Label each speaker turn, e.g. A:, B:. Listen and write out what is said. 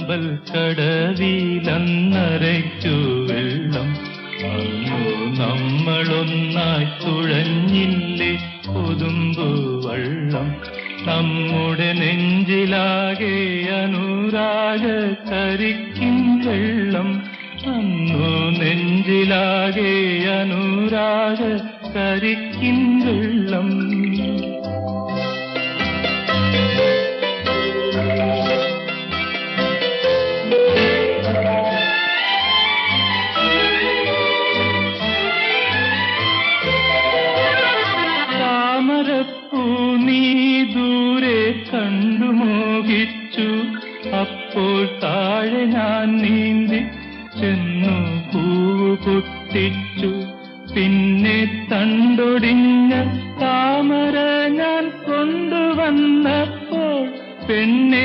A: ആമ്പൽ കടവിലന്നരയ്ക്കു വെള്ളം അന്നു നമ്മളൊന്നായി തുഴഞ്ഞില്ലേ കൊതുമ്പു വള്ളം. നമ്മുടെ നെഞ്ചിലാകെ അനുരാഗ കരിക്കിൻ വെള്ളം അന്നു നെഞ്ചിലാകെ അനുരാഗ കരിക്കിൻ വെള്ളം. താമരപ്പൂ നീ ദൂരെ കണ്ടു മോഹിച്ചു, അപ്പോൾ താഴെ ഞാൻ നീന്തി ചെന്നു പൂവ് പൊട്ടിച്ചു. പിന്നെ തണ്ടൊടിഞ്ഞ താമര ഞാൻ കൊണ്ടുവന്നപ്പോൾ പെണ്ണെ